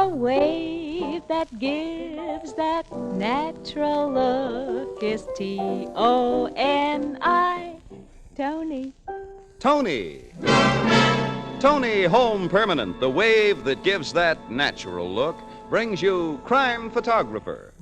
The wave that gives that natural look is T-O-N-I, Tony. Tony. Tony Home Permanent, the wave that gives that natural look, brings you Crime Photographer.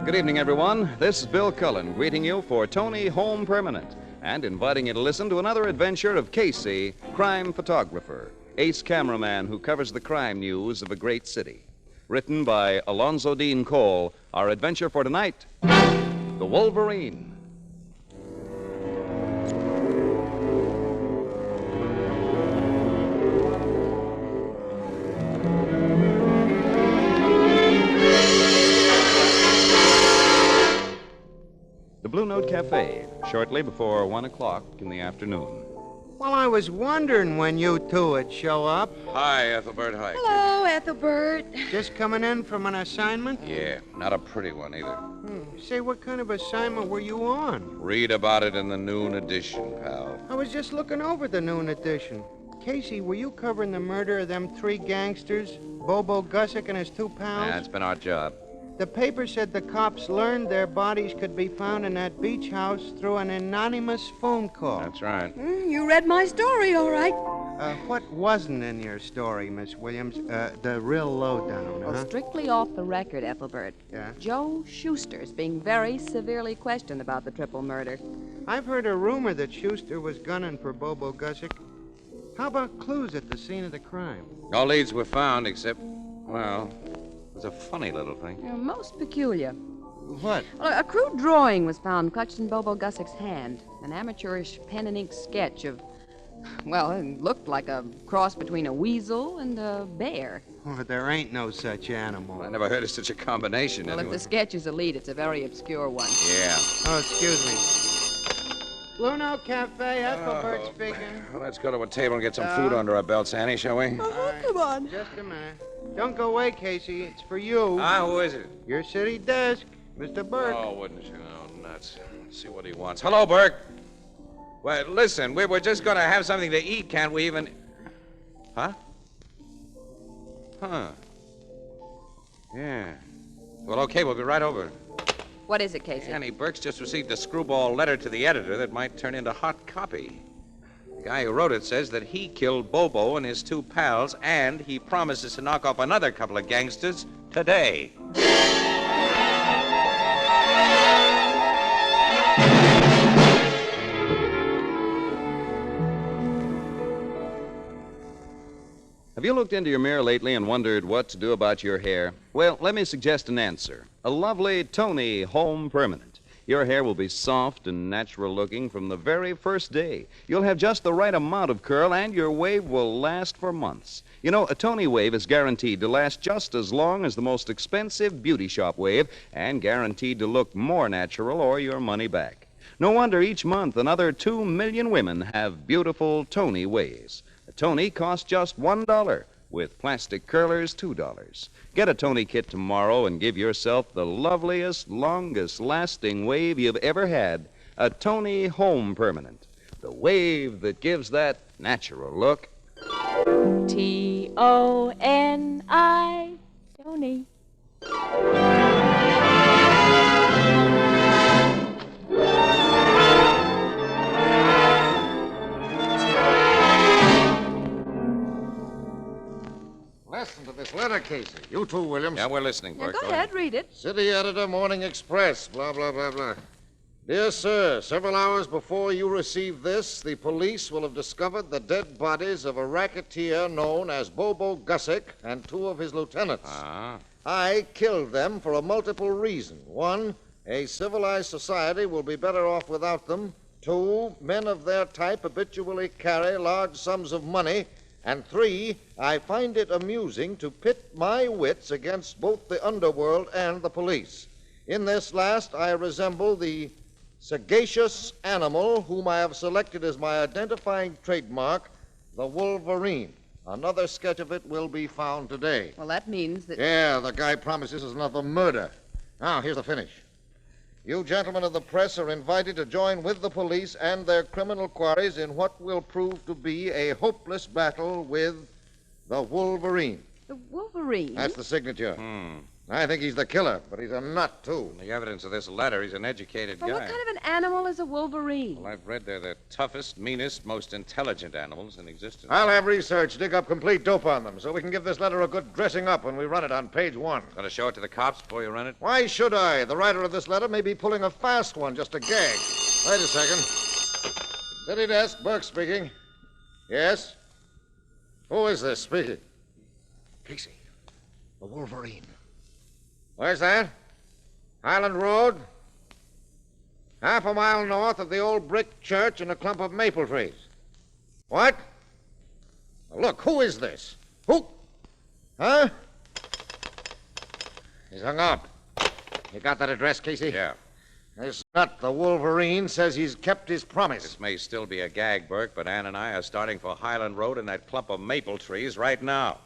Good evening, everyone. This is Bill Cullen greeting you for Tony Home Permanent and inviting you to listen to another adventure of Casey, Crime Photographer, ace cameraman who covers the crime news of a great city. Written by Alonzo Dean Cole, our adventure for tonight, The Wolverine. The Blue Note Cafe, shortly before 1 o'clock in the afternoon. Well, I was wondering when you two would show up. Hi, Ethelbert. Hi. Hello, Ethelbert. Just coming in from an assignment? Yeah, not a pretty one either. Say, what kind of assignment were you on? Read about it in the noon edition, pal. I was just looking over the noon edition. Casey, were you covering the murder of them three gangsters, Bobo Gussick and his two pals? That's been our job. The paper said the cops learned their bodies could be found in that beach house through an anonymous phone call. That's right. You read my story, all right. What wasn't in your story, Miss Williams? The real lowdown, Well, strictly off the record, Ethelbert. Yeah? Joe Schuster's being very severely questioned about the triple murder. I've heard a rumor that Schuster was gunning for Bobo Gussick. How about clues at the scene of the crime? No leads were found except, well, it was a funny little thing. Most peculiar. What? Well, a crude drawing was found clutched in Bobo Gussick's hand. An amateurish pen and ink sketch of, well, it looked like a cross between a weasel and a bear. Oh, there ain't no such animal. I never heard of such a combination. Well, anyway. if the sketch is a lead, it's a very obscure one. Yeah. Oh, excuse me. Blue Note Cafe, Ethelbert speaking. Well, let's go to a table and get some food under our belts, Annie, shall we? Come on. Just a minute. Don't go away, Casey. It's for you. Who is it? Your city desk, Mr. Burke. Oh, wouldn't you? Oh, nuts. Let's see what he wants. Hello, Burke. Well, listen, we were just going to have something to eat. Can't we even... Huh? Huh. Yeah. Well, okay, we'll be right over. What is it, Casey? Annie, Burke's just received a screwball letter to the editor that might turn into hot copy. The guy who wrote it says that he killed Bobo and his two pals, and he promises to knock off another couple of gangsters today. Have you looked into your mirror lately and wondered what to do about your hair? Well, let me suggest an answer. A lovely Tony Home Permanent. Your hair will be soft and natural looking from the very first day. You'll have just the right amount of curl, and your wave will last for months. You know, a Tony wave is guaranteed to last just as long as the most expensive beauty shop wave, and guaranteed to look more natural or your money back. No wonder each month another 2 million women have beautiful Tony waves. A Tony costs just $1, with plastic curlers $2. Get a Tony kit tomorrow and give yourself the loveliest, longest-lasting wave you've ever had. A Tony Home Permanent. The wave that gives that natural look. T-O-N-I, Tony. Listen to this letter, Casey. You too, Williams. Yeah, we're listening, Yeah, Burke. go ahead, read it. City Editor, Morning Express, blah, blah, blah, blah. Dear sir, several hours before you receive this, the police will have discovered the dead bodies of a racketeer known as Bobo Gussick and two of his lieutenants. I killed them for a multiple reason. One, a civilized society will be better off without them. Two, men of their type habitually carry large sums of money. And three, I find it amusing to pit my wits against both the underworld and the police. In this last, I resemble the sagacious animal whom I have selected as my identifying trademark, the Wolverine. Another sketch of it will be found today. Well, that means that... Yeah, the guy promises us another murder. Now, here's the finish. You gentlemen of the press are invited to join with the police and their criminal quarries in what will prove to be a hopeless battle with the Wolverine. The Wolverine? That's the signature. I think he's the killer, but he's a nut, too. The evidence of this letter, he's an educated Well, guy. what kind of an animal is a Wolverine? Well, I've read they're the toughest, meanest, most intelligent animals in existence. I'll have research dig up complete dope on them so we can give this letter a good dressing up when we run it on page 1. Gonna show it to the cops before you run it? Why should I? The writer of this letter may be pulling a fast one just to gag. Wait a second. City desk, Burke speaking. Yes? Who is this speaking? Casey, the Wolverine. Where's that? Highland Road? Half a mile north of the old brick church and a clump of maple trees. What? Look, who is this? Who? Huh? He's hung up. You got that address, Casey? Yeah. This nut, the Wolverine, says he's kept his promise. This may still be a gag, Burke, but Ann and I are starting for Highland Road and that clump of maple trees right now.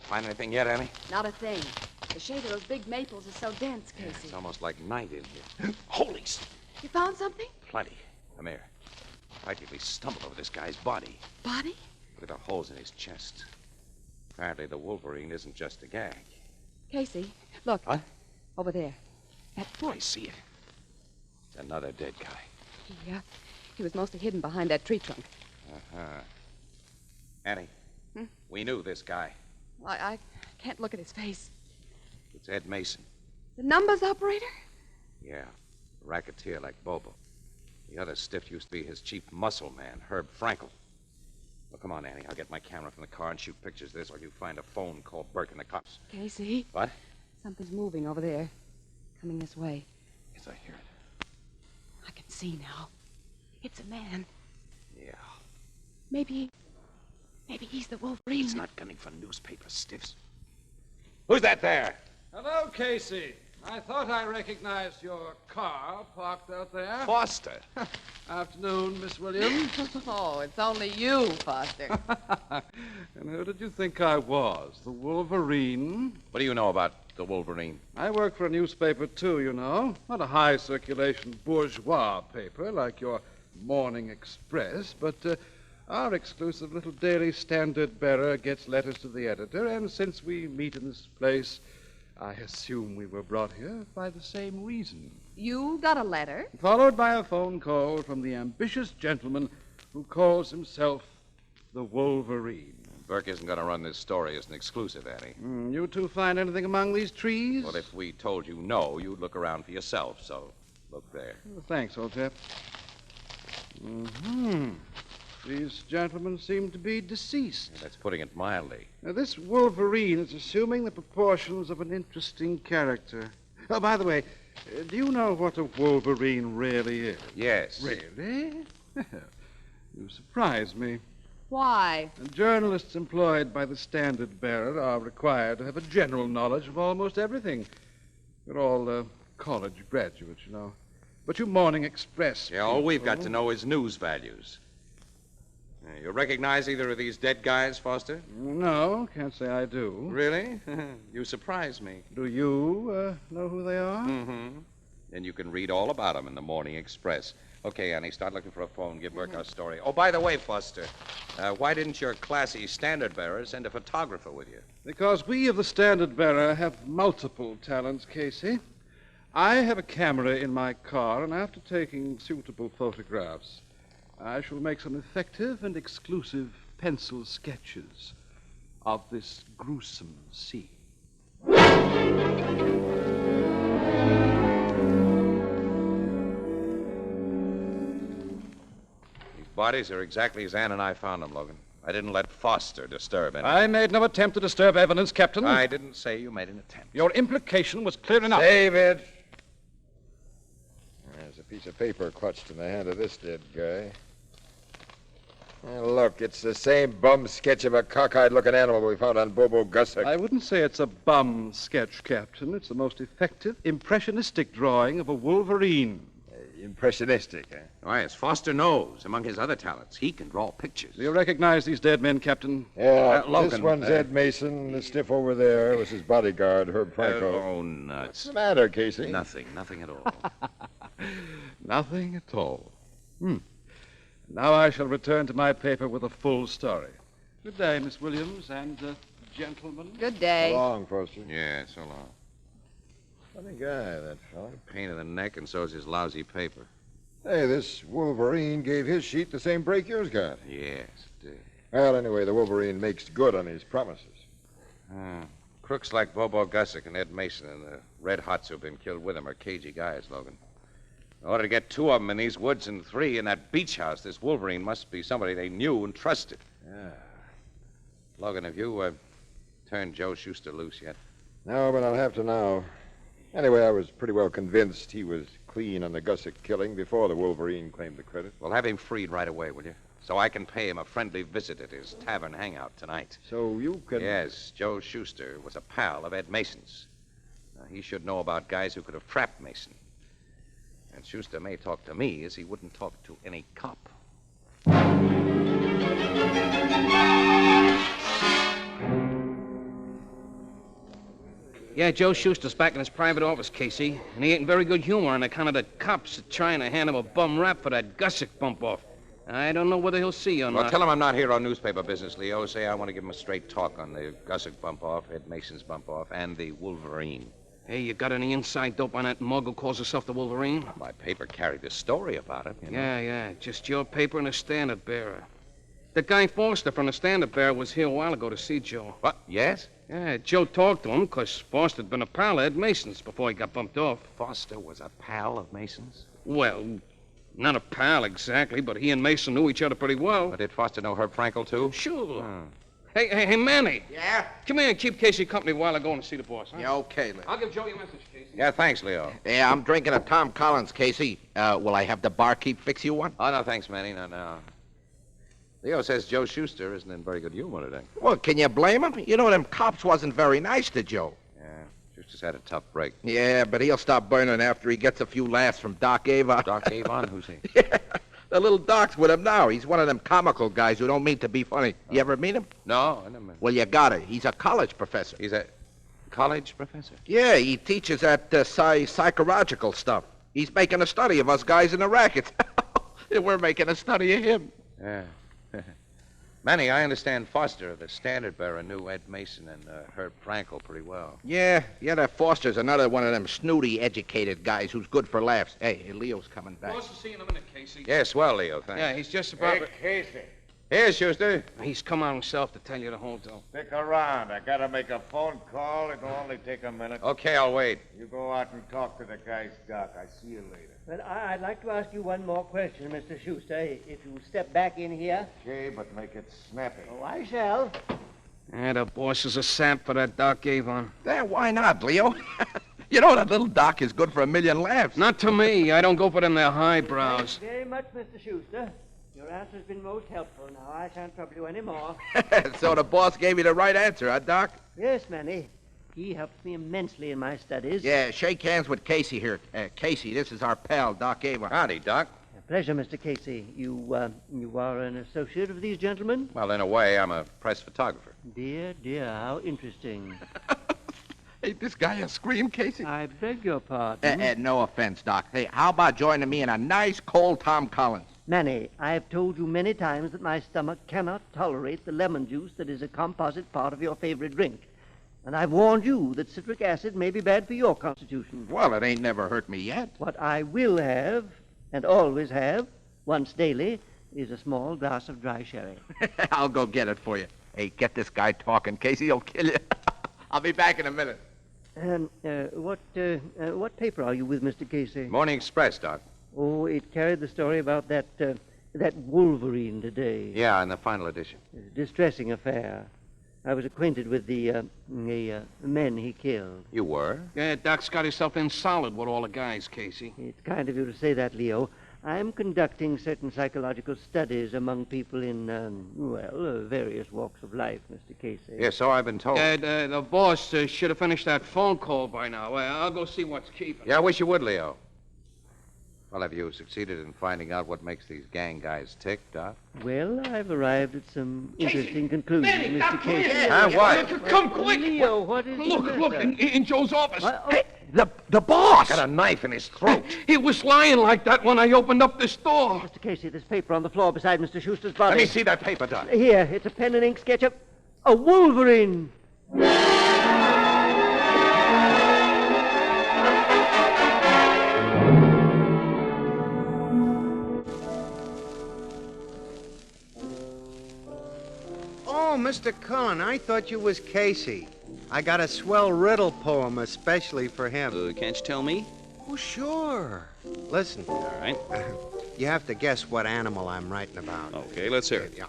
Find anything yet, Annie? Not a thing. The shade of those big maples is so dense, Casey. It's almost like night in here. Holy... You found something? Plenty. Come here. Practically stumbled over this guy's body. Body? Look at the holes in his chest. Apparently the Wolverine isn't just a gag. Casey, look. What? Over there. That I foot. see it. It's another dead guy. He was mostly hidden behind that tree trunk. Uh-huh. Annie, we knew this guy. I can't look at his face. It's Ed Mason. The numbers operator? Yeah, a racketeer like Bobo. The other stiff used to be his chief muscle man, Herb Frankel. Well, come on, Annie. I'll get my camera from the car and shoot pictures of this while you find a phone, call Burke and the cops. Casey. What? Something's moving over there. Coming this way. Yes, I hear it. I can see now. It's a man. Yeah. Maybe he's the Wolverine. He's not gunning for newspaper stiffs. Who's that there? Hello, Casey. I thought I recognized your car parked out there. Foster. Afternoon, Miss Williams. Oh, it's only you, Foster. And who did you think I was? The Wolverine? What do you know about the Wolverine? I work for a newspaper, too, you know. Not a high-circulation bourgeois paper like your Morning Express, but our exclusive little daily Standard-Bearer gets letters to the editor, and since we meet in this place, I assume we were brought here by the same reason. You got a letter? Followed by a phone call from the ambitious gentleman who calls himself the Wolverine. Burke isn't going to run this story as an exclusive, Annie. You two find anything among these trees? Well, if we told you no, you'd look around for yourself, so look there. Thanks, old chap. These gentlemen seem to be deceased. That's putting it mildly. Now, this Wolverine is assuming the proportions of an interesting character. Oh, by the way, do you know what a Wolverine really is? Yes. Really? You surprise me. Why? Journalists employed by the Standard-Bearer are required to have a general knowledge of almost everything. You're all college graduates, you know. But you Morning Express Yeah, all we've got people- to know is news values. You recognize either of these dead guys, Foster? No, can't say I do. Really? You surprise me. Do you know who they are? Mm-hmm. And you can read all about them in the Morning Express. Okay, Annie, start looking for a phone. Give Burke our story. Oh, by the way, Foster, why didn't your classy Standard-Bearer send a photographer with you? Because we of the Standard-Bearer have multiple talents, Casey. I have a camera in my car, and after taking suitable photographs, I shall make some effective and exclusive pencil sketches of this gruesome scene. These bodies are exactly as Ann and I found them, Logan. I didn't let Foster disturb any. I made no attempt to disturb evidence, Captain. I didn't say you made an attempt. Your implication was clear enough. David. There's a piece of paper clutched in the hand of this dead guy. Look, it's the same bum sketch of a cockeyed looking animal we found on Bobo Gussick. I wouldn't say it's a bum sketch, Captain. It's the most effective, impressionistic drawing of a Wolverine. Impressionistic, eh? Why, as Foster knows, among his other talents, he can draw pictures. Do you recognize these dead men, Captain? Yeah, Logan, this one's Ed Mason. The stiff over there was his bodyguard, Herb Franco. Oh, What's nuts. the matter, Casey? Nothing at all. Nothing at all. Now I shall return to my paper with a full story. Good day, Miss Williams and gentlemen. Good day. So long, Foster. Yeah, so long. Funny guy, that fella. Pain in the neck, and so's his lousy paper. Hey, this Wolverine gave his sheet the same break yours got. Yes, it did. Well, anyway, the Wolverine makes good on his promises. Crooks like Bobo Gussick and Ed Mason and the Red Hots who've been killed with him are cagey guys, Logan. In order to get 2 of them in these woods and 3 in that beach house, this Wolverine must be somebody they knew and trusted. Yeah. Logan, have you turned Joe Schuster loose yet? No, but I'll have to now. Anyway, I was pretty well convinced he was clean on the Gussick killing before the Wolverine claimed the credit. Well, have him freed right away, will you? So I can pay him a friendly visit at his tavern hangout tonight. So you can... Yes, Joe Schuster was a pal of Ed Mason's. Now, he should know about guys who could have trapped Mason. And Schuster may talk to me as he wouldn't talk to any cop. Yeah, Joe Schuster's back in his private office, Casey, and he ain't in very good humor on account of the cops trying to hand him a bum rap for that Gussick bump-off. I don't know whether he'll see you or Well, not. tell him I'm not here on newspaper business, Leo. Say I want to give him a straight talk on the Gussick bump-off, Ed Mason's bump-off, and the Wolverine. Hey, you got any inside dope on that mug who calls herself the Wolverine? My paper carried the story about it, you know. Yeah, just your paper and a standard bearer. The guy Foster from the standard bearer was here a while ago to see Joe. What? Yes? Yeah, Joe talked to him because Foster'd been a pal of Ed Mason's before he got bumped off. Foster was a pal of Mason's? Well, not a pal exactly, but he and Mason knew each other pretty well. But did Foster know Herb Frankel, too? Sure. Hey, Manny. Yeah? Come here and keep Casey company while I go and see the boss, huh? Yeah, okay, Leo. I'll give Joe your message, Casey. Yeah, thanks, Leo. Yeah, I'm drinking a Tom Collins, Casey. Will I have the barkeep fix you one? Oh, no, thanks, Manny. No. Leo says Joe Schuster isn't in very good humor today. Well, can you blame him? You know, them cops wasn't very nice to Joe. Yeah, Schuster's had a tough break. Yeah, but he'll stop burning after he gets a few laughs from Doc Avon. Doc Avon? Who's he? Yeah, the little Doc's with him now. He's one of them comical guys who don't mean to be funny. You ever meet him? No, I never met him. Well, you got it. He's a college professor. He's a college professor? Yeah, he teaches that psychological stuff. He's making a study of us guys in the rackets. And we're making a study of him. Yeah. Manny, I understand Foster, the standard bearer, knew Ed Mason and Herb Frankel pretty well. Yeah, that Foster's another one of them snooty, educated guys who's good for laughs. Hey, Leo's coming back. Boss will see you in a minute, Casey. Yes, well, Leo, thanks. Yeah, he's just about... Casey, Here, Schuster. He's come out himself to tell you the whole deal. Stick around. I gotta make a phone call. It'll only take a minute. Okay, I'll wait. You go out and talk to the guy's doc. I see you later. Well, I'd like to ask you one more question, Mr. Schuster. If you step back in here. Okay, but make it snappy. Oh, I shall. Yeah, the boss is a sap for that Doc Avon. Yeah, why not, Leo? You know that little Doc is good for a million laughs. Not to me. I don't go for them there highbrows. Thanks very much, Mr. Schuster. Your answer's been most helpful. Now, I shan't trouble you any more. So the boss gave you the right answer, huh, Doc? Yes, Manny. He helps me immensely in my studies. Yeah, shake hands with Casey here. Casey, this is our pal, Doc Avon. Howdy, Doc. A pleasure, Mr. Casey. You are an associate of these gentlemen? Well, in a way, I'm a press photographer. Dear, how interesting. Ain't this guy a scream, Casey? I beg your pardon. No offense, Doc. Hey, how about joining me in a nice cold Tom Collins? Manny, I have told you many times that my stomach cannot tolerate the lemon juice that is a composite part of your favorite drink. And I've warned you that citric acid may be bad for your constitution. Well, it ain't never hurt me yet. What I will have, and always have, once daily, is a small glass of dry sherry. I'll go get it for you. Hey, get this guy talking, Casey. He'll kill you. I'll be back in a minute. What paper are you with, Mr. Casey? Morning Express, Doc. Oh, it carried the story about that Wolverine today. Yeah, in the final edition. Distressing affair. I was acquainted with the men he killed. You were? Yeah, Doc's got himself in solid with all the guys, Casey. It's kind of you to say that, Leo. I'm conducting certain psychological studies among people in, various walks of life, Mr. Casey. Yes, so I've been told. The boss should have finished that phone call by now. I'll go see what's keeping. Yeah, I wish you would, Leo. Well, have you succeeded in finding out what makes these gang guys tick, Doc? Well, I've arrived at some interesting conclusions, Manny, Mr. Doc, Casey. What? Come quick! Leo, what is Look, the look, matter? in Joe's office. Hey, The boss! Got a knife in his throat. He was lying like that when I opened up this door. Mr. Casey, there's paper on the floor beside Mr. Schuster's body. Let me see that paper, Doc. Here, it's a pen and ink sketch of a Wolverine. Oh, Mr. Cullen, I thought you was Casey. I got a swell riddle poem especially for him. Can't you tell me? Oh, sure. Listen, All right. you have to guess what animal I'm writing about. Okay, let's hear it. Yeah.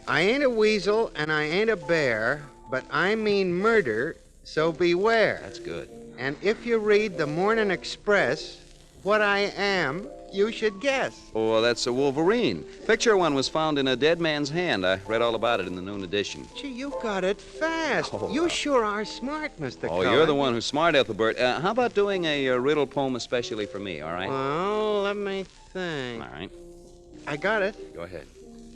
I ain't a weasel and I ain't a bear, but I mean murder, so beware. That's good. And if you read the Morning Express, what I am, you should guess. Oh, that's a Wolverine. Picture one was found in a dead man's hand. I read all about it in the noon edition. Gee, you got it fast. Oh, you wow. sure are smart, Mr. Oh, Cullen. you're the one who's smart, Ethelbert. How about doing a riddle poem especially for me, all right? Well, let me think. All right. I got it. Go ahead.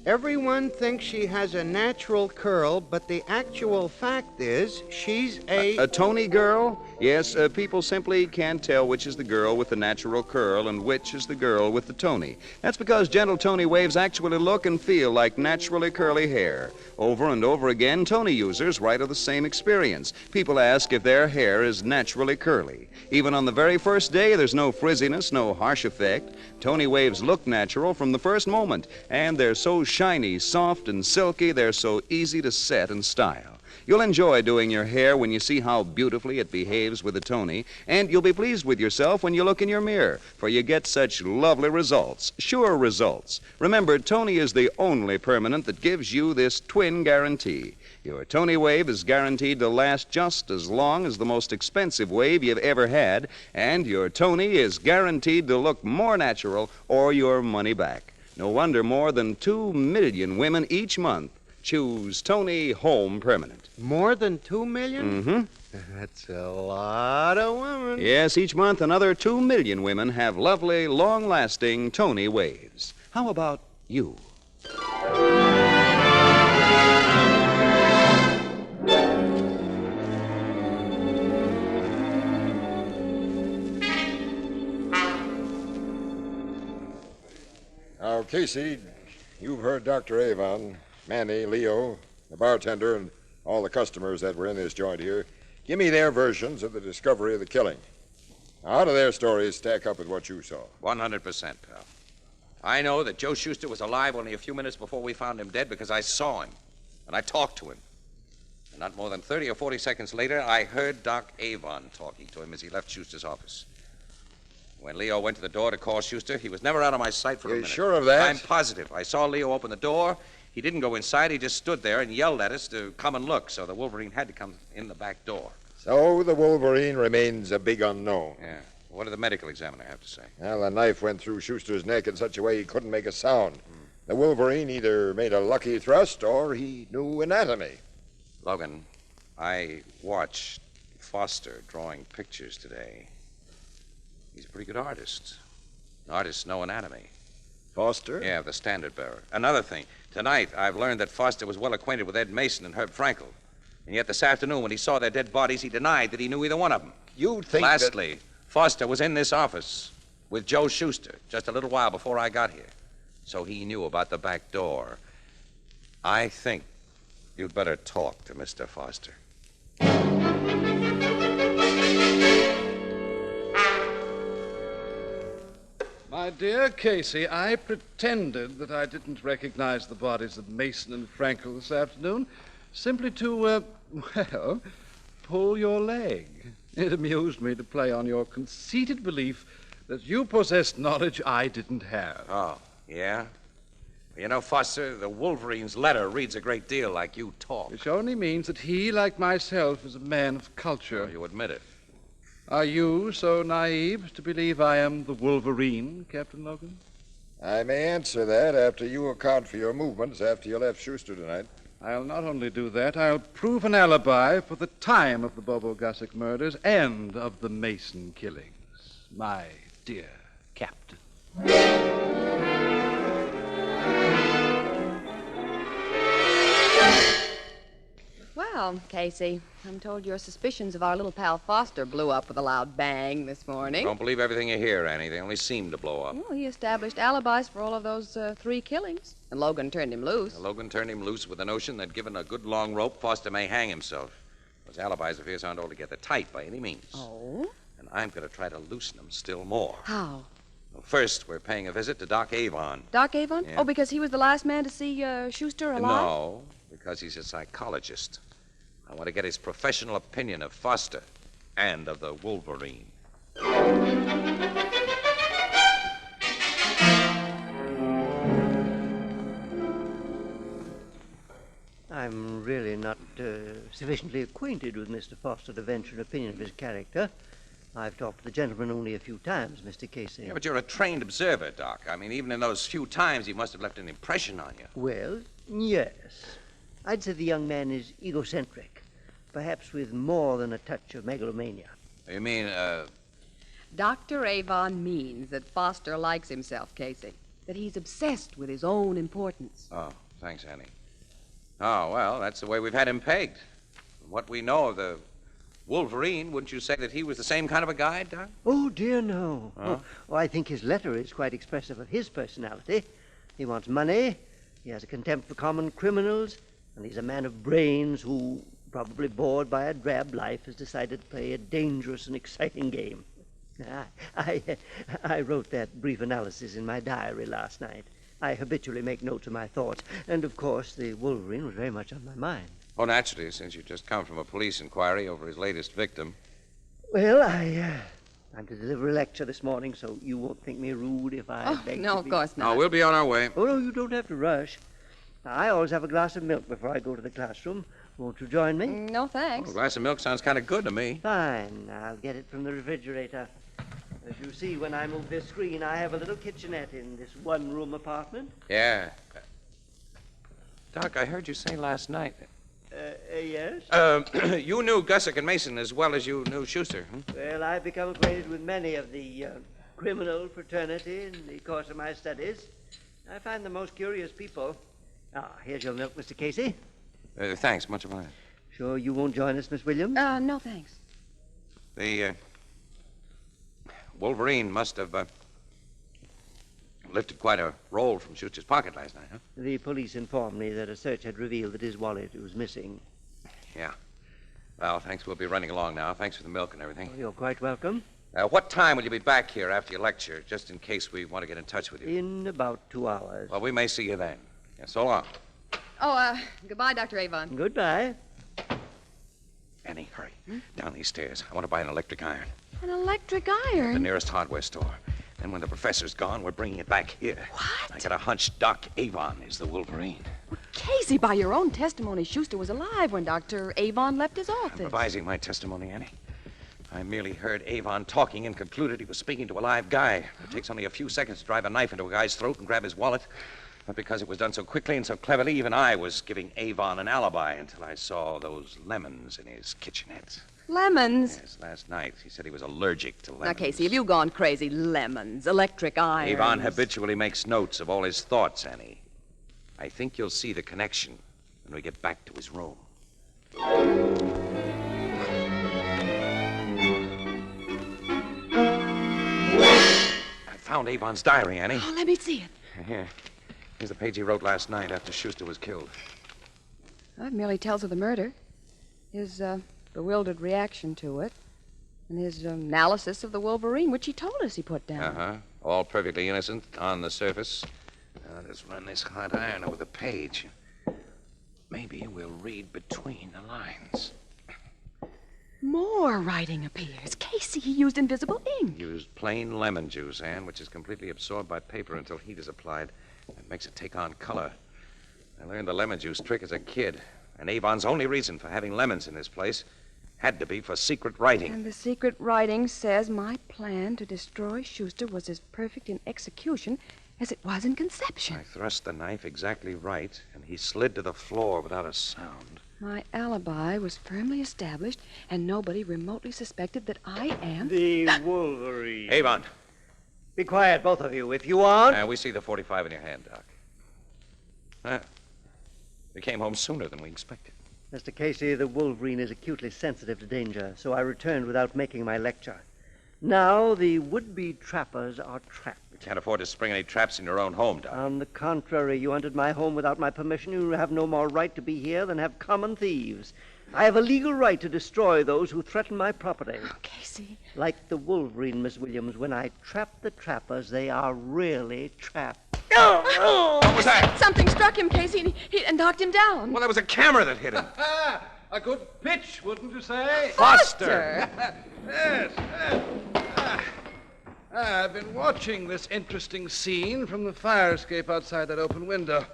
Everyone thinks she has a natural curl, but the actual fact is she's A Tony girl? Yes, people simply can't tell which is the girl with the natural curl and which is the girl with the Tony. That's because gentle Tony waves actually look and feel like naturally curly hair. Over and over again, Tony users write of the same experience. People ask if their hair is naturally curly. Even on the very first day, there's no frizziness, no harsh effect. Tony waves look natural from the first moment, and they're so shiny, soft, and silky, they're so easy to set and style. You'll enjoy doing your hair when you see how beautifully it behaves with a Tony, and you'll be pleased with yourself when you look in your mirror, for you get such lovely results, sure results. Remember, Tony is the only permanent that gives you this twin guarantee. Your Tony wave is guaranteed to last just as long as the most expensive wave you've ever had, and your Tony is guaranteed to look more natural or your money back. No wonder more than 2 million women each month choose Tony Home Permanent. more than 2 million? Mm-hmm. That's a lot of women. Yes, each month another 2 million women have lovely, long-lasting Tony waves. How about you? Now, Casey, you've heard Dr. Avon, Manny, Leo, the bartender, and all the customers that were in this joint here. Give me their versions of the discovery of the killing. Now, how do their stories stack up with what you saw? 100%, pal. I know that Joe Schuster was alive only a few minutes before we found him dead because I saw him, and I talked to him. And not more than 30 or 40 seconds later, I heard Doc Avon talking to him as he left Schuster's office. When Leo went to the door to call Schuster, he was never out of my sight for a You're minute. sure of that? I'm positive. I saw Leo open the door. He didn't go inside. He just stood there and yelled at us to come and look, so the Wolverine had to come in the back door. So the Wolverine remains a big unknown. Yeah. What did the medical examiner have to say? Well, the knife went through Schuster's neck in such a way he couldn't make a sound. The Wolverine either made a lucky thrust or he knew anatomy. Logan, I watched Foster drawing pictures today. He's a pretty good artist. Artists know anatomy. Foster? Yeah, the standard bearer. Another thing, tonight I've learned that Foster was well acquainted with Ed Mason and Herb Frankel. And yet this afternoon, when he saw their dead bodies, he denied that he knew either one of them. You'd think Lastly, Foster was in this office with Joe Schuster just a little while before I got here. So he knew about the back door. I think you'd better talk to Mr. Foster. My dear Casey, I pretended that I didn't recognize the bodies of Mason and Frankel this afternoon simply to, pull your leg. It amused me to play on your conceited belief that you possessed knowledge I didn't have. Oh, yeah? You know, Foster, the Wolverine's letter reads a great deal like you talk. Which only means that he, like myself, is a man of culture. You admit it. Are you so naive to believe I am the Wolverine, Captain Logan? I may answer that after you account for your movements after you left Schuster tonight. I'll not only do that, I'll prove an alibi for the time of the Bobo Gussick murders and of the Mason killings, my dear Casey. Captain. Well, Casey, I'm told your suspicions of our little pal Foster blew up with a loud bang this morning. Don't believe everything you hear, Annie. They only seem to blow up. Well, he established alibis for all of those 3 killings, and Logan turned him loose. Logan turned him loose with the notion that given a good long rope, Foster may hang himself. Those alibis of his aren't altogether tight by any means. Oh? And I'm going to try to loosen them still more. How? Well, first, we're paying a visit to Doc Avon. Doc Avon? Yeah. Oh, because he was the last man to see Schuster alive? No, because he's a psychologist. I want to get his professional opinion of Foster and of the Wolverine. I'm really not sufficiently acquainted with Mr. Foster to venture an opinion of his character. I've talked to the gentleman only a few times, Mr. Casey. Yeah, but you're a trained observer, Doc. I mean, even in those few times, he must have left an impression on you. Well, yes. I'd say the young man is egocentric, perhaps with more than a touch of megalomania. You mean, Dr. Avon means that Foster likes himself, Casey. That he's obsessed with his own importance. Oh, thanks, Annie. Oh, well, that's the way we've had him pegged. From what we know of the Wolverine, wouldn't you say that he was the same kind of a guy, Doc? Oh, dear, no. Huh? Oh, I think his letter is quite expressive of his personality. He wants money, he has a contempt for common criminals, and he's a man of brains who, probably bored by a drab life, has decided to play a dangerous and exciting game. I wrote that brief analysis in my diary last night. I habitually make notes of my thoughts, and of course the Wolverine was very much on my mind. Oh, naturally, since you've just come from a police inquiry over his latest victim. Well, I'm to deliver a lecture this morning, so you won't think me rude if I beg no, to of be... course not. No, we'll be on our way. Oh, no, you don't have to rush. I always have a glass of milk before I go to the classroom. Won't you join me? No, thanks. Oh, a glass of milk sounds kind of good to me. Fine. I'll get it from the refrigerator. As you see, when I move this screen, I have a little kitchenette in this one-room apartment. Yeah. Doc, I heard you say last night. Yes? You knew Gussick and Mason as well as you knew Schuster. Well, I've become acquainted with many of the criminal fraternity in the course of my studies. I find them most curious people. Ah, here's your milk, Mr. Casey. Thanks, much obliged. Sure you won't join us, Miss Williams? No, thanks. The Wolverine must have lifted quite a roll from Schuster's pocket last night, huh? The police informed me that a search had revealed that his wallet was missing. Yeah. Well, thanks. We'll be running along now. Thanks for the milk and everything. Oh, you're quite welcome. What time will you be back here after your lecture, just in case we want to get in touch with you? In about 2 hours. Well, we may see you then. Yeah, so long. Oh, goodbye, Dr. Avon. Goodbye. Annie, hurry. Down these stairs. I want to buy an electric iron. An electric The iron? nearest hardware store. Then when the professor's gone, we're bringing it back here. What? I got a hunch Doc Avon is the Wolverine. Casey, by your own testimony, Schuster was alive when Dr. Avon left his I'm office. revising my testimony, Annie. I merely heard Avon talking and concluded he was speaking to a live guy. It takes only a few seconds to drive a knife into a guy's throat and grab his wallet. But because it was done so quickly and so cleverly, even I was giving Avon an alibi until I saw those lemons in his kitchenette. Lemons? Yes, last night. He said he was allergic to lemons. Now, Casey, have you gone crazy? Lemons, electric irons. Avon habitually makes notes of all his thoughts, Annie. I think you'll see the connection when we get back to his room. I found Avon's diary, Annie. Oh, let me see it. Here. Here's the page he wrote last night after Schuster was killed. Well, it merely tells of the murder, his bewildered reaction to it, and his analysis of the Wolverine, which he told us he put down. Uh-huh. All perfectly innocent on the surface. Now, let's run this hot iron over the page. Maybe we'll read between the lines. More writing appears. Casey, he used invisible ink. Used plain lemon juice, Anne, which is completely absorbed by paper until heat is applied. That makes it take on color. I learned the lemon juice trick as a kid, and Avon's only reason for having lemons in this place had to be for secret writing. And the secret writing says my plan to destroy Schuster was as perfect in execution as it was in conception. I thrust the knife exactly right, and he slid to the floor without a sound. My alibi was firmly established, and nobody remotely suspected that I am... The Wolverine. Avon. Be quiet, both of you, if you want. We see the 45 in your hand, Doc. You came home sooner than we expected. Mr. Casey, the Wolverine is acutely sensitive to danger, so I returned without making my lecture. Now the would-be trappers are trapped. You can't afford to spring any traps in your own home, Doc. On the contrary, you entered my home without my permission. You have no more right to be here than have common thieves. I have a legal right to destroy those who threaten my property. Oh, Casey. Like the Wolverine, Miss Williams, when I trap the trappers, they are really trapped. What was that? Something struck him, Casey, and knocked him down. Well, that was a camera that hit him. A good pitch, wouldn't you say? Foster! Yes. I've been watching this interesting scene from the fire escape outside that open window.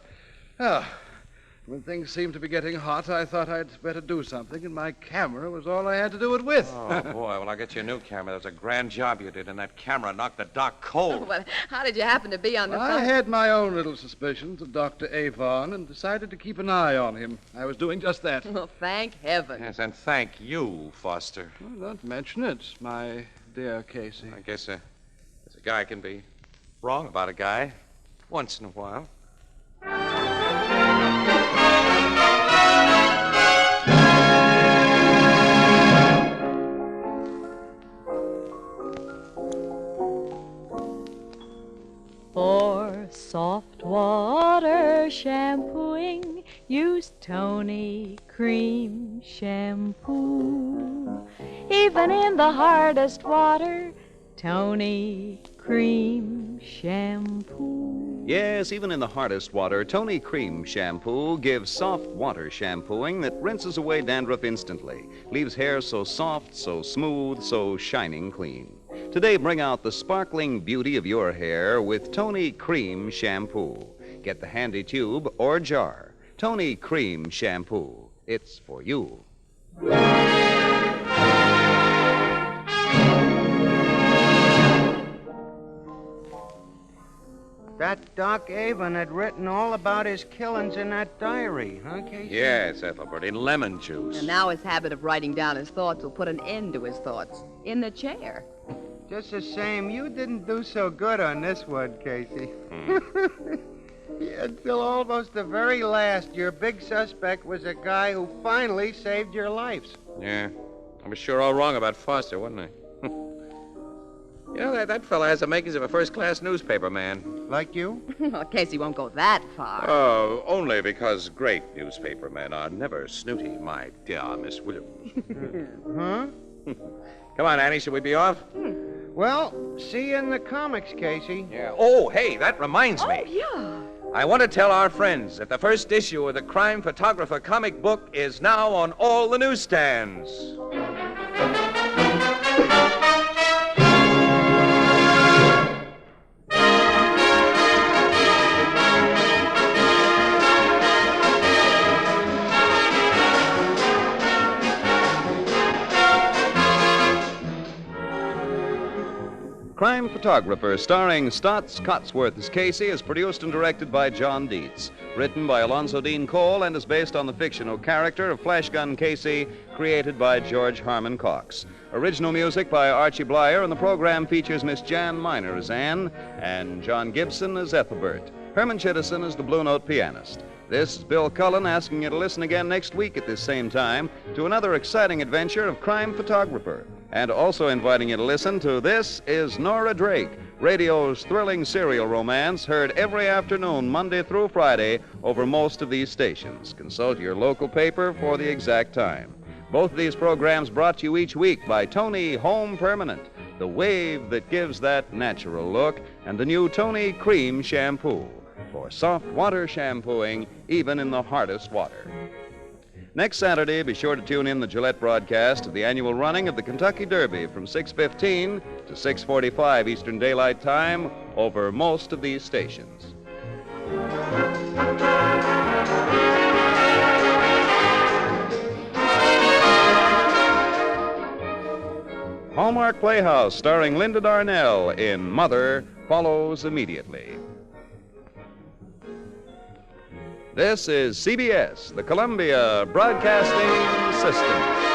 When things seemed to be getting hot, I thought I'd better do something, and my camera was all I had to do it with. Oh, boy, well, I'll get you a new camera. That was a grand job you did, and that camera knocked the doc cold. Oh, well, how did you happen to be on the I phone? had my own little suspicions of Dr. Avon and decided to keep an eye on him. I was doing just that. Well, thank heaven. Yes, and thank you, Foster. Well, don't mention it, my dear Casey. I guess a guy can be wrong about a guy once in a while. For soft water shampooing, use Tony Cream Shampoo. Even in the hardest water, Tony Cream Shampoo. Yes, even in the hardest water, Tony Cream Shampoo gives soft water shampooing that rinses away dandruff instantly, leaves hair so soft, so smooth, so shining clean. Today, bring out the sparkling beauty of your hair with Tony Cream Shampoo. Get the handy tube or jar. Tony Cream Shampoo. It's for you. That Doc Avon had written all about his killings in that diary, huh, Casey? Yes, Ethelbert, in lemon juice. And now his habit of writing down his thoughts will put an end to his thoughts. In the chair. Just the same, you didn't do so good on this one, Casey. Yeah, until almost the very last, your big suspect was a guy who finally saved your lives. Yeah, I was sure all wrong about Foster, wasn't I? You know, that fella has the makings of a first-class newspaper man. Like you? Well, Casey won't go that far. Oh, only because great newspaper men are never snooty, my dear Miss Williams. Huh? Come on, Annie, should we be off? Well, see you in the comics, Casey. Yeah. Oh, hey, that reminds me. Oh, yeah. I want to tell our friends that the first issue of the Crime Photographer comic book is now on all the newsstands. Crime Photographer, starring Stotts Cotsworth as Casey, is produced and directed by John Dietz. Written by Alonzo Dean Cole and is based on the fictional character of Flash Gun Casey, created by George Harmon Cox. Original music by Archie Blyer, and the program features Miss Jan Miner as Anne and John Gibson as Ethelbert. Herman Chittison is the Blue Note pianist. This is Bill Cullen asking you to listen again next week at this same time to another exciting adventure of Crime Photographer. And also inviting you to listen to This Is Nora Drake, radio's thrilling serial romance heard every afternoon, Monday through Friday, over most of these stations. Consult your local paper for the exact time. Both of these programs brought to you each week by Tony Home Permanent, the wave that gives that natural look, and the new Tony Cream Shampoo for soft water shampooing, even in the hardest water. Next Saturday, be sure to tune in the Gillette broadcast of the annual running of the Kentucky Derby from 6:15 to 6:45 Eastern Daylight Time over most of these stations. Hallmark Playhouse, starring Linda Darnell in Mother, follows immediately. This is CBS, the Columbia Broadcasting System.